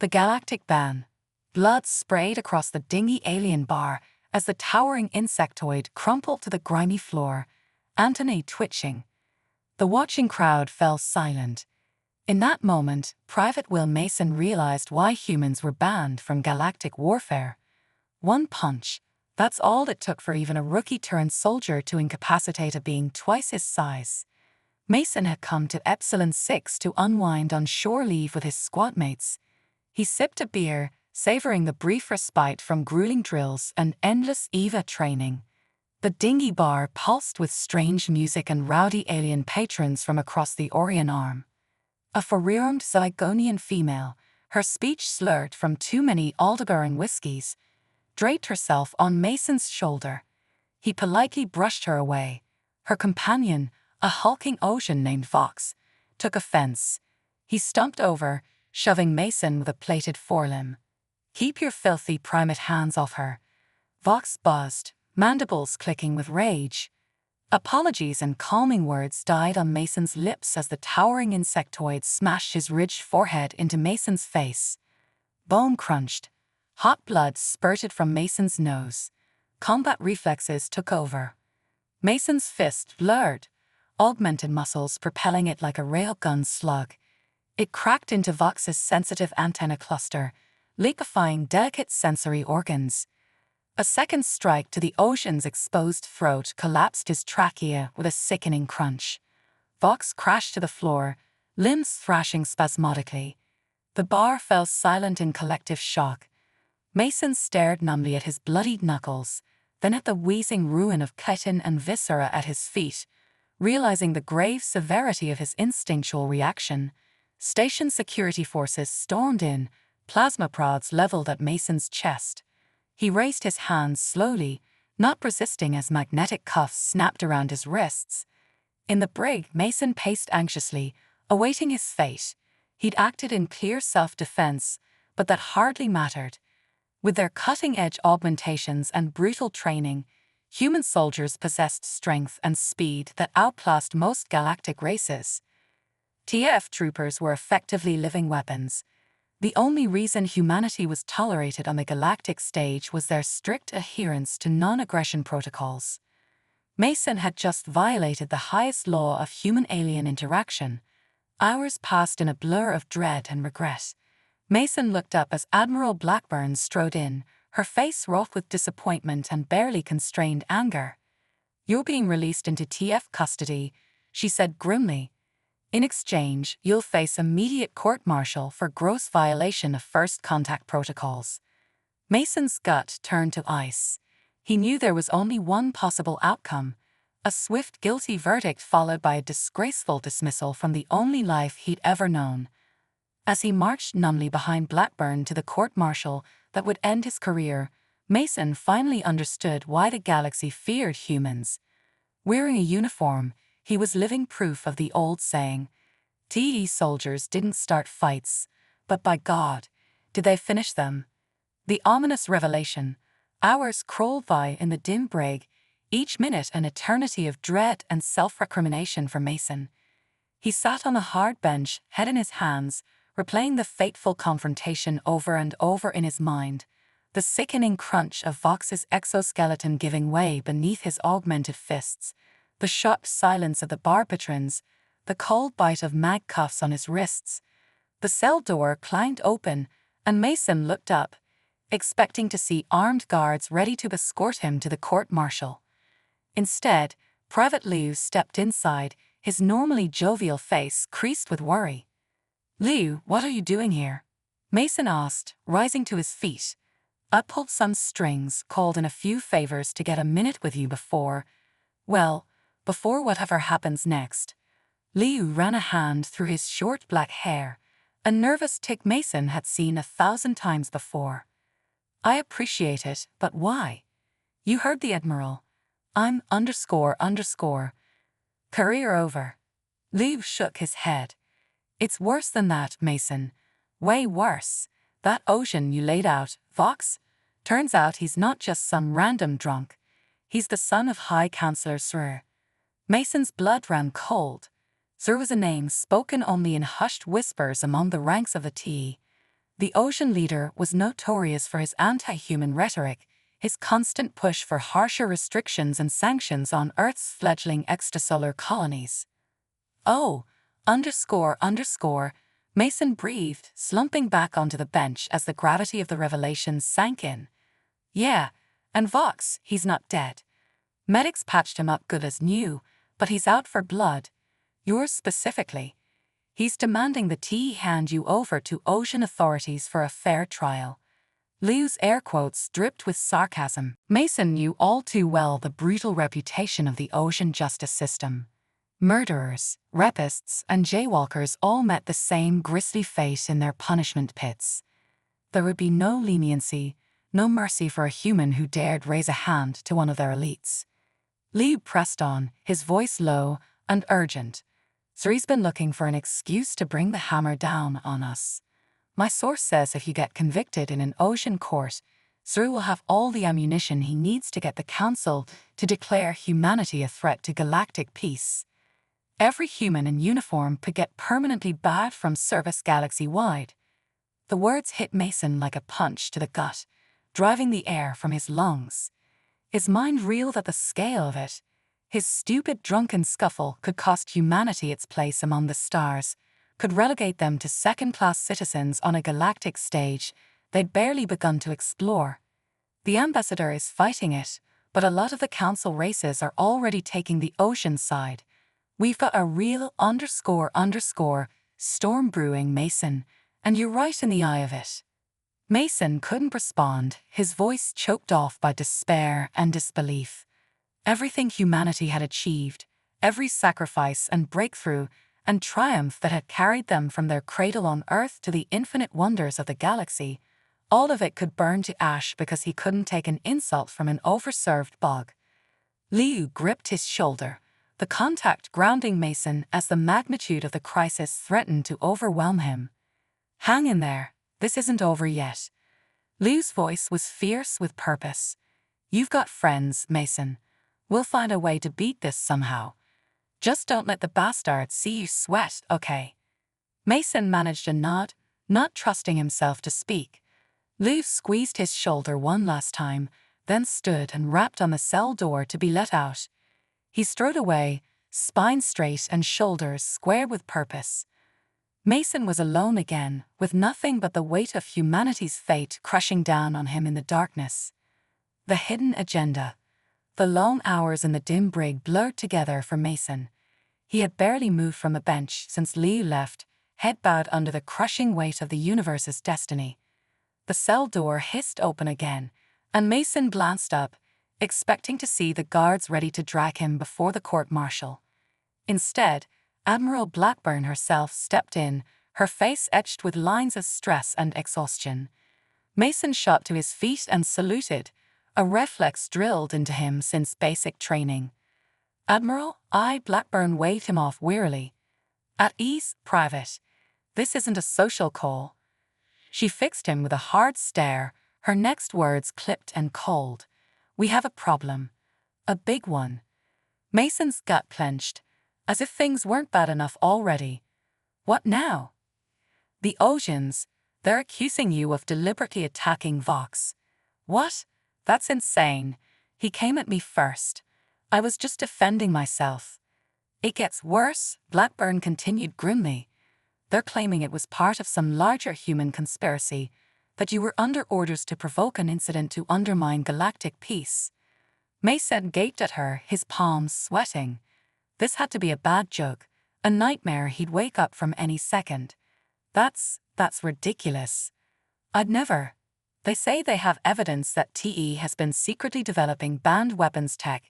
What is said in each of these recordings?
The Galactic ban. Blood sprayed across the dingy alien bar as the towering insectoid crumpled to the grimy floor, Anthony twitching. The watching crowd fell silent. In that moment, Private Will Mason realized why humans were banned from galactic warfare. One punch. That's all it took for even a rookie-turned soldier to incapacitate a being twice his size. Mason had come to Epsilon 6 to unwind on shore leave with his squadmates. He sipped a beer, savoring the brief respite from grueling drills and endless EVA training. The dingy bar pulsed with strange music and rowdy alien patrons from across the Orion Arm. A four-armed Zygonian female, her speech slurred from too many Aldebaran whiskies, draped herself on Mason's shoulder. He politely brushed her away. Her companion, a hulking ocean named Vox, took offense. He stumped over, shoving Mason with a plated forelimb. "Keep your filthy primate hands off her." Vox buzzed, mandibles clicking with rage. Apologies and calming words died on Mason's lips as the towering insectoid smashed his ridged forehead into Mason's face. Bone crunched. Hot blood spurted from Mason's nose. Combat reflexes took over. Mason's fist blurred, augmented muscles propelling it like a railgun slug. It cracked into Vox's sensitive antenna cluster, liquefying delicate sensory organs. A second strike to the ocean's exposed throat collapsed his trachea with a sickening crunch. Vox crashed to the floor, limbs thrashing spasmodically. The bar fell silent in collective shock. Mason stared numbly at his bloodied knuckles, then at the wheezing ruin of chitin and viscera at his feet. Realizing the grave severity of his instinctual reaction, station security forces stormed in, plasma prods leveled at Mason's chest. He raised his hands slowly, not resisting as magnetic cuffs snapped around his wrists. In the brig, Mason paced anxiously, awaiting his fate. He'd acted in clear self-defense, but that hardly mattered. With their cutting-edge augmentations and brutal training, human soldiers possessed strength and speed that outclassed most galactic races. TF troopers were effectively living weapons. The only reason humanity was tolerated on the galactic stage was their strict adherence to non-aggression protocols. Mason had just violated the highest law of human-alien interaction. Hours passed in a blur of dread and regret. Mason looked up as Admiral Blackburn strode in, her face wrought with disappointment and barely constrained anger. "You're being released into TF custody," she said grimly. "In exchange, you'll face immediate court-martial for gross violation of first contact protocols." Mason's gut turned to ice. He knew there was only one possible outcome: a swift guilty verdict followed by a disgraceful dismissal from the only life he'd ever known. As he marched numbly behind Blackburn to the court-martial that would end his career, Mason finally understood why the galaxy feared humans. Wearing a uniform, he was living proof of the old saying, TE soldiers didn't start fights, but by God, did they finish them. The ominous revelation. Hours crawled by in the dim brig, each minute an eternity of dread and self-recrimination for Mason. He sat on a hard bench, head in his hands, replaying the fateful confrontation over and over in his mind, the sickening crunch of Vox's exoskeleton giving way beneath his augmented fists, the shocked silence of the bar patrons, the cold bite of mag cuffs on his wrists. The cell door clanged open, and Mason looked up, expecting to see armed guards ready to escort him to the court-martial. Instead, Private Liu stepped inside, his normally jovial face creased with worry. "Liu, what are you doing here?" Mason asked, rising to his feet. "I pulled some strings, called in a few favors to get a minute with you before whatever happens next." Liu ran a hand through his short black hair, a nervous tick Mason had seen 1,000 times before. "I appreciate it, but why? You heard the Admiral. I'm __. Career over." Liu shook his head. "It's worse than that, Mason. Way worse. That ocean you laid out, Vox? Turns out he's not just some random drunk. He's the son of High Counselor Sir." Mason's blood ran cold. Sir was a name spoken only in hushed whispers among the ranks of the TE. The ocean leader was notorious for his anti-human rhetoric, his constant push for harsher restrictions and sanctions on Earth's fledgling extrasolar colonies. Oh, underscore, underscore, Mason breathed, slumping back onto the bench as the gravity of the revelation sank in. Yeah, and Vox, he's not dead. Medics patched him up good as new, but he's out for blood. Yours specifically. He's demanding the TE hand you over to ocean authorities for a fair trial. Liu's air quotes dripped with sarcasm. Mason knew all too well the brutal reputation of the ocean justice system. Murderers, rapists, and jaywalkers all met the same grisly fate in their punishment pits. There would be no leniency, no mercy for a human who dared raise a hand to one of their elites. Liu pressed on, his voice low and urgent. Sri's been looking for an excuse to bring the hammer down on us. My source says if you get convicted in an ocean court, Sri will have all the ammunition he needs to get the Council to declare humanity a threat to galactic peace. Every human in uniform could get permanently barred from service galaxy-wide. The words hit Mason like a punch to the gut, driving the air from his lungs. His mind reeled at the scale of it. His stupid drunken scuffle could cost humanity its place among the stars, could relegate them to second-class citizens on a galactic stage they'd barely begun to explore. The ambassador is fighting it, but a lot of the council races are already taking the ocean side. We've got a real underscore storm brewing, Mason, and you're right in the eye of it. Mason couldn't respond, his voice choked off by despair and disbelief. Everything humanity had achieved, every sacrifice and breakthrough and triumph that had carried them from their cradle on Earth to the infinite wonders of the galaxy, all of it could burn to ash because he couldn't take an insult from an overserved bog. Liu gripped his shoulder, the contact grounding Mason as the magnitude of the crisis threatened to overwhelm him. Hang in there, this isn't over yet. Liu's voice was fierce with purpose. You've got friends, Mason. We'll find a way to beat this somehow. Just don't let the bastards see you sweat, okay? Mason managed a nod, not trusting himself to speak. Liu squeezed his shoulder one last time, then stood and rapped on the cell door to be let out. He strode away, spine straight and shoulders square with purpose. Mason was alone again, with nothing but the weight of humanity's fate crushing down on him in the darkness. The hidden agenda. The long hours in the dim brig blurred together for Mason. He had barely moved from the bench since Liu left, head bowed under the crushing weight of the universe's destiny. The cell door hissed open again, and Mason glanced up, expecting to see the guards ready to drag him before the court-martial. Instead, Admiral Blackburn herself stepped in, her face etched with lines of stress and exhaustion. Mason shot to his feet and saluted, a reflex drilled into him since basic training. Admiral, Blackburn waved him off wearily. At ease, Private. This isn't a social call. She fixed him with a hard stare, her next words clipped and cold. We have a problem. A big one. Mason's gut clenched, as if things weren't bad enough already. What now? The Oceans, they're accusing you of deliberately attacking Vox. What? That's insane. He came at me first. I was just defending myself. It gets worse, Blackburn continued grimly. They're claiming it was part of some larger human conspiracy, that you were under orders to provoke an incident to undermine galactic peace. Mason gaped at her, his palms sweating. This had to be a bad joke, a nightmare he'd wake up from any second. That's ridiculous. I'd never. They say they have evidence that TE has been secretly developing banned weapons tech,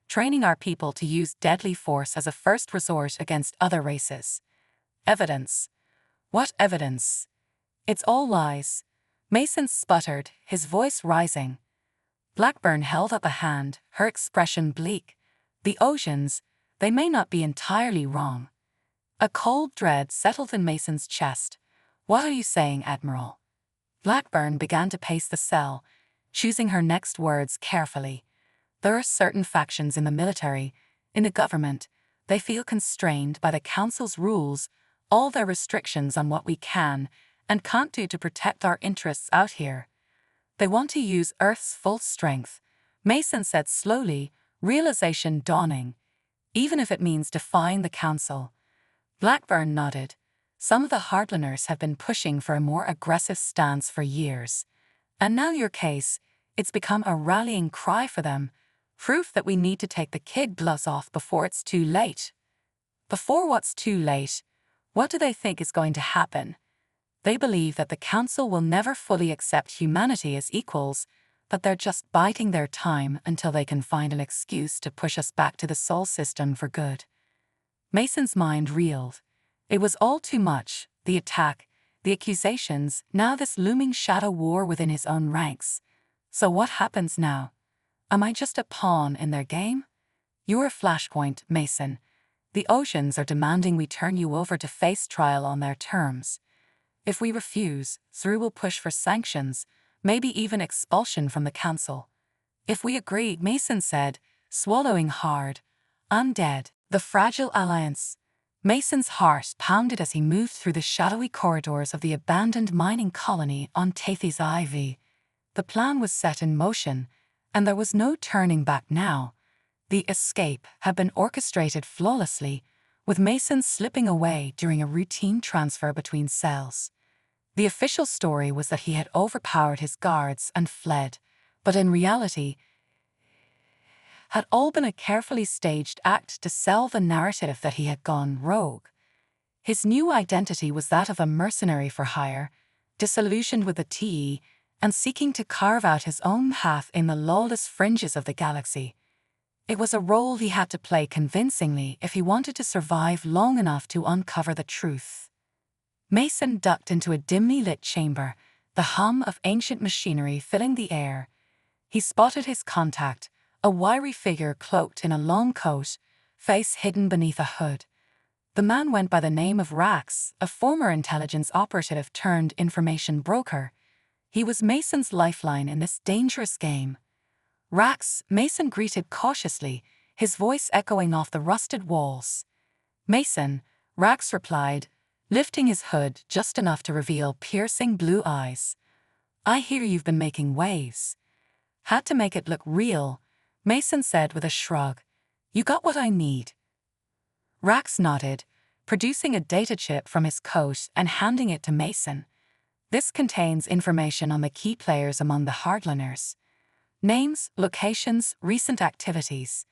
training our people to use deadly force as a first resort against other races. Evidence. What evidence? It's all lies. Mason sputtered, his voice rising. Blackburn held up a hand, her expression bleak. The Oceans, they may not be entirely wrong. A cold dread settled in Mason's chest. What are you saying, Admiral? Blackburn began to pace the cell, choosing her next words carefully. There are certain factions in the military, in the government, they feel constrained by the Council's rules, all their restrictions on what we can and can't do to protect our interests out here. They want to use Earth's full strength, Mason said slowly, realization dawning, even if it means defying the Council. Blackburn nodded. Some of the hardliners have been pushing for a more aggressive stance for years. And now your case, it's become a rallying cry for them, proof that we need to take the kid gloves off before it's too late. Before what's too late, what do they think is going to happen? They believe that the Council will never fully accept humanity as equals, but they're just biding their time until they can find an excuse to push us back to the Sol system for good. Mason's mind reeled. It was all too much, the attack, the accusations, now this looming shadow war within his own ranks. So what happens now? Am I just a pawn in their game? You're a flashpoint, Mason. The Oceans are demanding we turn you over to face trial on their terms. If we refuse, Thru will push for sanctions, maybe even expulsion from the Council. If we agree, Mason said, swallowing hard, undead, the fragile alliance. Mason's heart pounded as he moved through the shadowy corridors of the abandoned mining colony on Tathy's Ivy. The plan was set in motion, and there was no turning back now. The escape had been orchestrated flawlessly, with Mason slipping away during a routine transfer between cells. The official story was that he had overpowered his guards and fled, but in reality, had all been a carefully staged act to sell the narrative that he had gone rogue. His new identity was that of a mercenary for hire, disillusioned with the TE, and seeking to carve out his own path in the lawless fringes of the galaxy. It was a role he had to play convincingly if he wanted to survive long enough to uncover the truth. Mason ducked into a dimly lit chamber, the hum of ancient machinery filling the air. He spotted his contact, a wiry figure cloaked in a long coat, face hidden beneath a hood. The man went by the name of Rax, a former intelligence operative turned information broker. He was Mason's lifeline in this dangerous game. Rax, Mason greeted cautiously, his voice echoing off the rusted walls. Mason, Rax replied, lifting his hood just enough to reveal piercing blue eyes. I hear you've been making waves. Had to make it look real, Mason said with a shrug. You got what I need. Rax nodded, producing a data chip from his coat and handing it to Mason. This contains information on the key players among the hardliners. Names, locations, recent activities.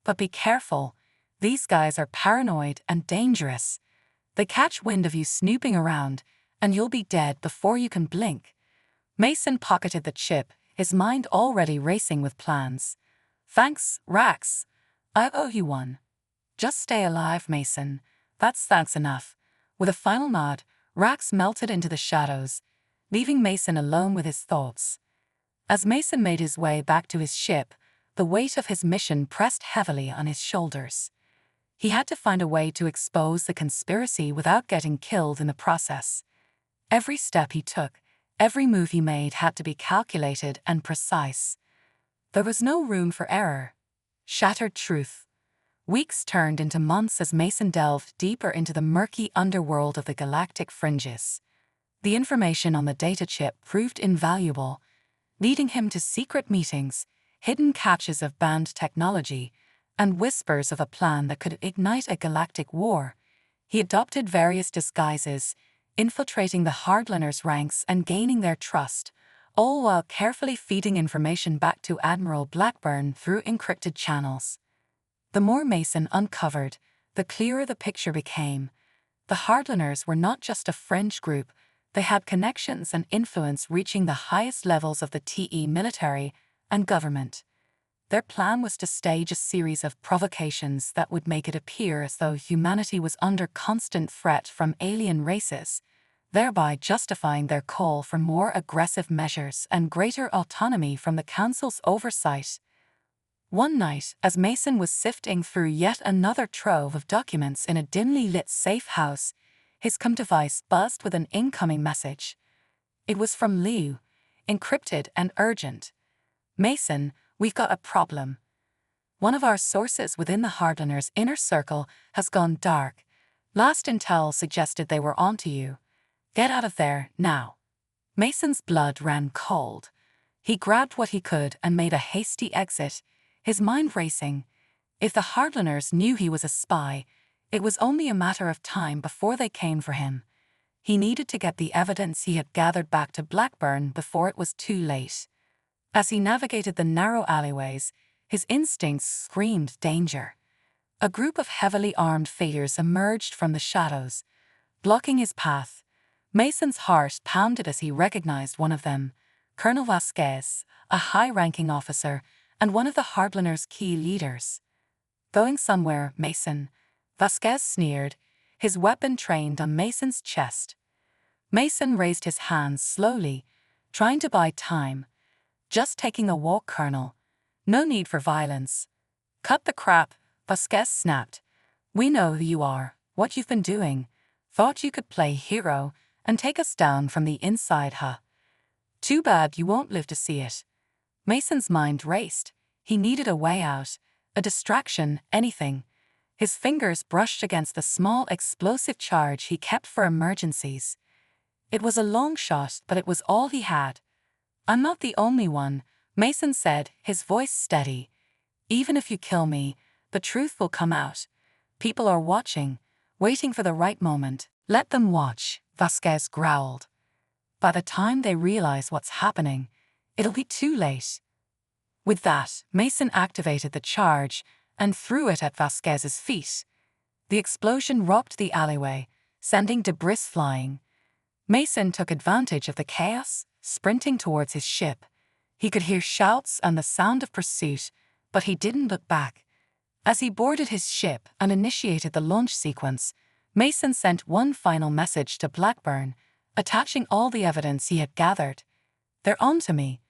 But be careful, these guys are paranoid and dangerous. They catch wind of you snooping around, and you'll be dead before you can blink. Mason pocketed the chip, his mind already racing with plans. Thanks, Rax. I owe you one. Just stay alive, Mason. That's thanks enough. With a final nod, Rax melted into the shadows, leaving Mason alone with his thoughts. As Mason made his way back to his ship, the weight of his mission pressed heavily on his shoulders. He had to find a way to expose the conspiracy without getting killed in the process. Every step he took, every move he made had to be calculated and precise. There was no room for error. Shattered truth. Weeks turned into months as Mason delved deeper into the murky underworld of the galactic fringes. The information on the data chip proved invaluable, leading him to secret meetings, hidden caches of banned technology, and whispers of a plan that could ignite a galactic war. He adopted various disguises, infiltrating the hardliners' ranks and gaining their trust, all while carefully feeding information back to Admiral Blackburn through encrypted channels. The more Mason uncovered, the clearer the picture became. The hardliners were not just a fringe group, they had connections and influence reaching the highest levels of the TE military and government. Their plan was to stage a series of provocations that would make it appear as though humanity was under constant threat from alien races, thereby justifying their call for more aggressive measures and greater autonomy from the Council's oversight. One night, as Mason was sifting through yet another trove of documents in a dimly lit safe house, his COM device buzzed with an incoming message. It was from Liu, encrypted and urgent. Mason, we've got a problem. One of our sources within the Hardliners' inner circle has gone dark. Last intel suggested they were onto you. Get out of there, now. Mason's blood ran cold. He grabbed what he could and made a hasty exit, his mind racing. If the Hardliners knew he was a spy, it was only a matter of time before they came for him. He needed to get the evidence he had gathered back to Blackburn before it was too late. As he navigated the narrow alleyways, his instincts screamed danger. A group of heavily armed figures emerged from the shadows, blocking his path. Mason's heart pounded as he recognized one of them, Colonel Vasquez, a high-ranking officer and one of the Hardliners' key leaders. Going somewhere, Mason, Vasquez sneered, his weapon trained on Mason's chest. Mason raised his hands slowly, trying to buy time. Just taking a walk, Colonel. No need for violence. Cut the crap, Vasquez snapped. We know who you are, what you've been doing. Thought you could play hero and take us down from the inside, huh? Too bad you won't live to see it. Mason's mind raced. He needed a way out, a distraction, anything. His fingers brushed against the small explosive charge he kept for emergencies. It was a long shot, but it was all he had. I'm not the only one, Mason said, his voice steady. Even if you kill me, the truth will come out. People are watching, waiting for the right moment. Let them watch, Vasquez growled. By the time they realize what's happening, it'll be too late. With that, Mason activated the charge and threw it at Vasquez's feet. The explosion rocked the alleyway, sending debris flying. Mason took advantage of the chaos, sprinting towards his ship. He could hear shouts and the sound of pursuit, but he didn't look back. As he boarded his ship and initiated the launch sequence, Mason sent one final message to Blackburn, attaching all the evidence he had gathered. They're on to me.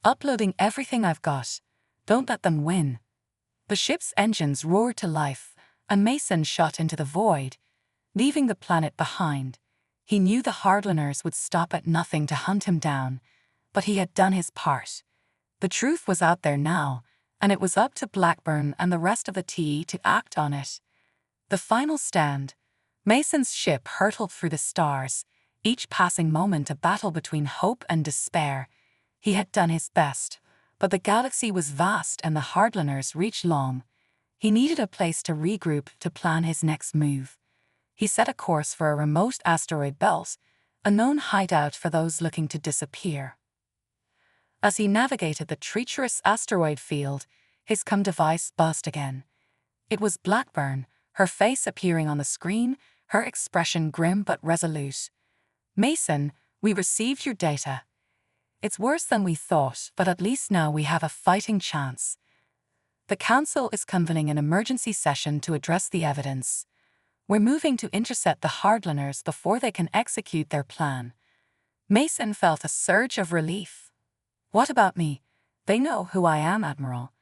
Uploading everything I've got. Don't let them win. The ship's engines roared to life, and Mason shot into the void, leaving the planet behind. He knew the Hardliners would stop at nothing to hunt him down, but he had done his part. The truth was out there now, and it was up to Blackburn and the rest of the TE to act on it. The final stand. Mason's ship hurtled through the stars, each passing moment a battle between hope and despair. He had done his best, but the galaxy was vast and the Hardliners reached long. He needed a place to regroup to plan his next move. He set a course for a remote asteroid belt, a known hideout for those looking to disappear. As he navigated the treacherous asteroid field, his comm device buzzed again. It was Blackburn, her face appearing on the screen, her expression grim but resolute. Mason, we received your data. It's worse than we thought, but at least now we have a fighting chance. The Council is convening an emergency session to address the evidence. We're moving to intercept the Hardliners before they can execute their plan. Mason felt a surge of relief. What about me? They know who I am, Admiral.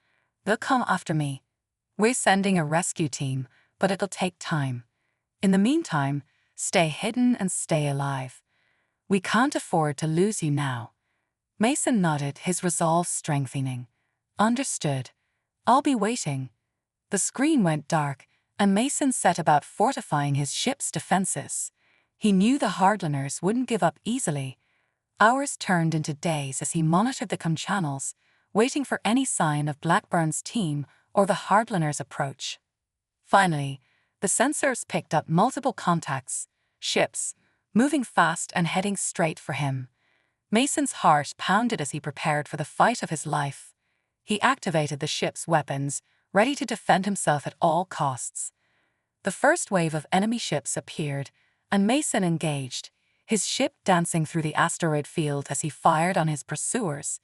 They'll come after me. We're sending a rescue team, but it'll take time. In the meantime, stay hidden and stay alive. We can't afford to lose you now. Mason nodded, his resolve strengthening. Understood. I'll be waiting. The screen went dark, and Mason set about fortifying his ship's defenses. He knew the Hardliners wouldn't give up easily. Hours turned into days as he monitored the comm channels, waiting for any sign of Blackburn's team or the Hardliners' approach. Finally, the sensors picked up multiple contacts, ships, moving fast and heading straight for him. Mason's heart pounded as he prepared for the fight of his life. He activated the ship's weapons, ready to defend himself at all costs. The first wave of enemy ships appeared, and Mason engaged, his ship dancing through the asteroid field as he fired on his pursuers.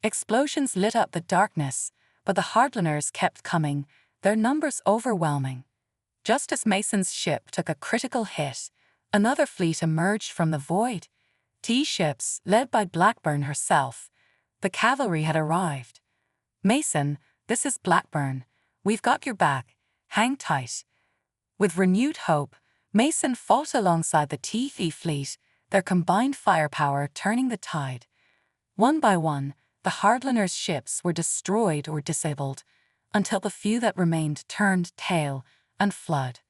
Explosions lit up the darkness, but the Hardliners kept coming, their numbers overwhelming. Just as Mason's ship took a critical hit, another fleet emerged from the void. T-ships, led by Blackburn herself. The cavalry had arrived. Mason, this is Blackburn. We've got your back. Hang tight. With renewed hope, Mason fought alongside the TE fleet, their combined firepower turning the tide. One by one, the Hardliners' ships were destroyed or disabled, until the few that remained turned tail and fled.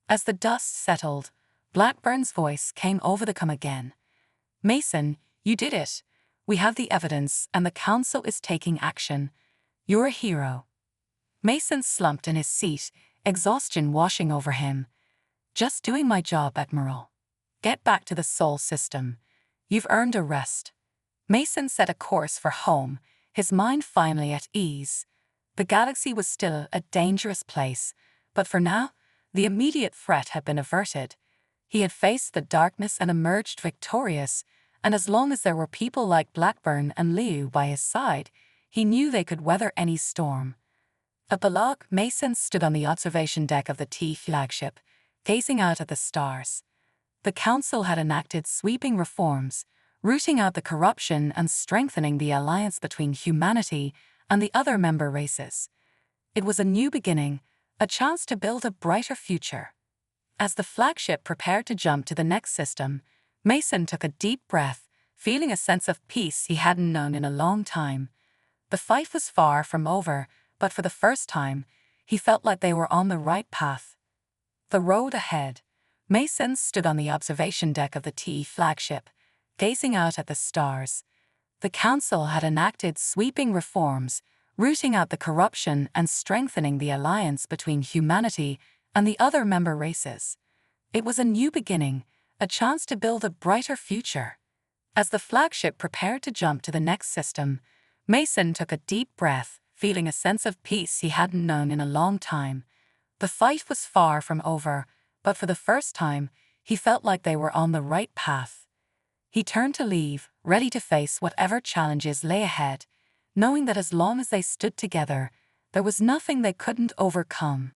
As the dust settled, Blackburn's voice came over the come again. "Mason, you did it. We have the evidence and the council is taking action. You're a hero." Mason slumped in his seat, exhaustion washing over him. "Just doing my job, Admiral. Get back to the Sol system. You've earned a rest." Mason set a course for home, his mind finally at ease. The galaxy was still a dangerous place, but for now, the immediate threat had been averted. He had faced the darkness and emerged victorious, and as long as there were people like Blackburn and Liu by his side, he knew they could weather any storm. Epilogue. Mason stood on the observation deck of the T flagship, gazing out at the stars. The Council had enacted sweeping reforms, rooting out the corruption and strengthening the alliance between humanity and the other member races. It was a new beginning, a chance to build a brighter future. As the flagship prepared to jump to the next system, Mason took a deep breath, feeling a sense of peace he hadn't known in a long time. The fight was far from over, but for the first time, he felt like they were on the right path. The road ahead. Mason stood on the observation deck of the T flagship, gazing out at the stars. The Council had enacted sweeping reforms, rooting out the corruption and strengthening the alliance between humanity and the other member races. It was a new beginning, a chance to build a brighter future. As the flagship prepared to jump to the next system, Mason took a deep breath, feeling a sense of peace he hadn't known in a long time. The fight was far from over, but for the first time, he felt like they were on the right path. He turned to leave, ready to face whatever challenges lay ahead, knowing that as long as they stood together, there was nothing they couldn't overcome.